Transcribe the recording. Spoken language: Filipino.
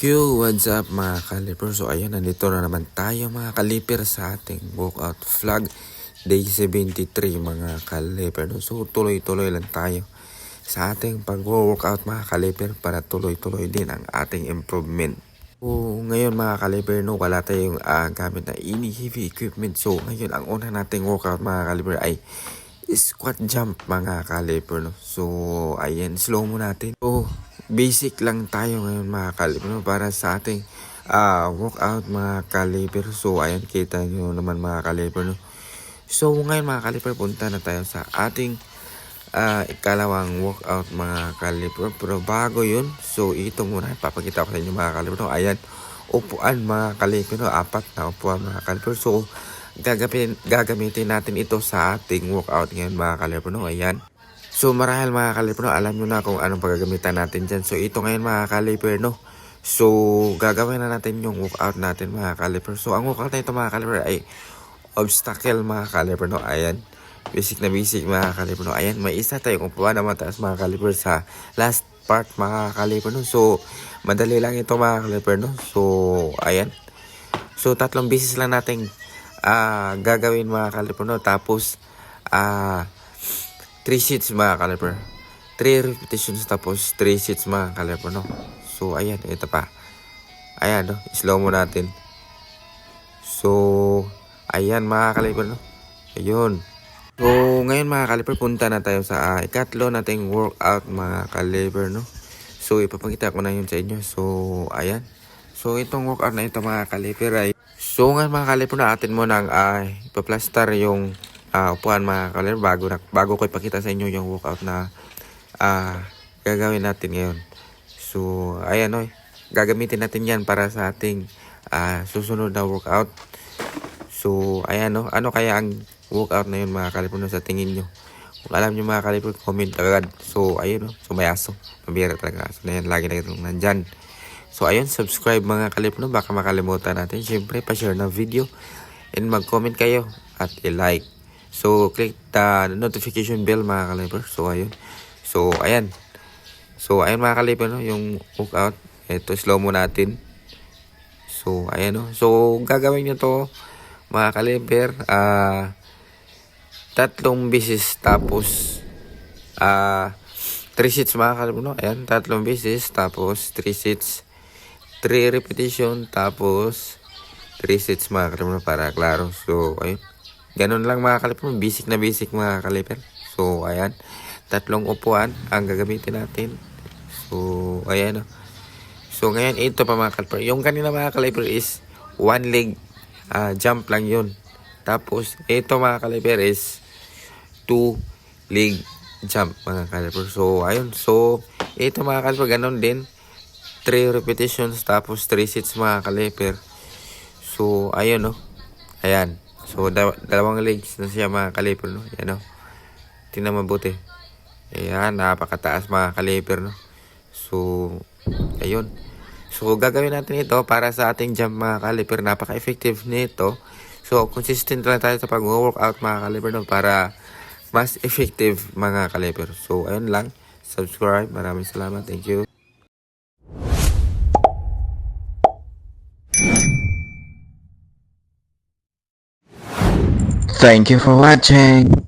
Yo, what's up mga kaliper? So ayun, nandito na naman tayo mga kaliper sa ating workout vlog day 73 mga kaliper. So tuloy-tuloy lang tayo sa ating pag-workout mga kaliper para tuloy-tuloy din ang ating improvement. So ngayon mga kaliper, no, wala tayong gamit na heavy equipment. So ngayon ang una nating workout mga kaliper ay squat jump mga kaliper, no. So ayan, slow mo natin. So basic lang tayo ngayon mga kaliper, no, para sa ating workout mga kaliper. So ayan, kita nyo naman mga kaliper, no. So ngayon mga kaliper, punta na tayo sa ating ikalawang workout mga kaliper. Pero bago yun, so ito muna ipapakita ko sa inyo mga kaliper, no. Ayan, upuan mga kaliper, no. 4 na upuan mga kaliper. So gagamitin natin ito sa ating workout ngayon mga kaliper, no. Ayan. So marahil mga kaliper, no, alam nyo na kung anong paggagamitan natin dyan. So ito ngayon mga kaliper, no. So gagawin na natin yung workout natin mga kaliper. So ang workout na ito mga kaliper ay obstacle mga kaliper, no. Ayan, basic na basic mga kaliper, no. Ayan, may isa tayong upuan na mataas mga kaliper sa last part mga kaliper, no. So madali lang ito mga kaliper, no. So ayan, so 3 beses lang natin gagawin mga kaliper, no. Tapos 3 sets mga kaliper, 3 repetitions tapos 3 sets mga kaliper, no. So ayan, ito pa. Ayan, no, slow mo natin. So ayan mga kaliper, no. Ayun. So ngayon mga kaliper, punta na tayo sa ikatlo nating workout mga kaliper, no. So ipapakita ko na yun sa inyo. So ayan, so itong workout na ito mga kaliper ay, so ngayon mga kaliper, na atin mo nang ipaplaster yung upuan mga kaliper bago ko ipakita sa inyo yung workout na gagawin natin ngayon. So ayan, no, gagamitin natin yan para sa ating susunod na workout. So ayan, no, ano kaya ang workout na yun mga kaliper, no, sa tingin nyo? Kung alam nyo mga kaliper, comment agad. So ayun, no, so may aso, mabira talaga. So na yan, lagi na itong nandyan. So ayun, subscribe mga kaliper, no, baka makalimutan natin. Siyempre, pa-share na video and mag-comment kayo at i-like. So click the notification bell mga kaliper. So ayun. So ayan. So ayun mga kaliper, no, yung workout. Ito, slow mo natin. So ayan, no. So gagawin nyo to mga kaliper 3 beses tapos 3 sets mga kaliper, no. Ayan, 3 beses tapos 3 sets, 3 repetition tapos 3 sets mga kaliper, para klaro. So ayun, ganun lang mga kaliper, basic na basic mga kaliper. So ayan, 3 upuan ang gagamitin natin. So ayan, no. So ngayon ito pa mga kaliper, yung kanina mga kaliper is 1 leg jump lang yun. Tapos ito mga kaliper is 2 leg jump mga kaliper. So ayun, so ito mga kaliper, ganun din, 3 repetitions tapos 3 sets mga kaliper. So ayun, no. Ayan, so dalawang legs na siya mga kaliper, no. Ayan, no, tingnan mabuti. Ayan, napakataas mga kaliper, no. So ayun, so gagawin natin ito para sa ating jump mga kaliper. Napaka-effective nito. So consistent lang tayo sa pag-workout mga kaliper, no, para mas effective mga kaliper. So ayun lang, subscribe. Maraming salamat, thank you. Thank you for watching.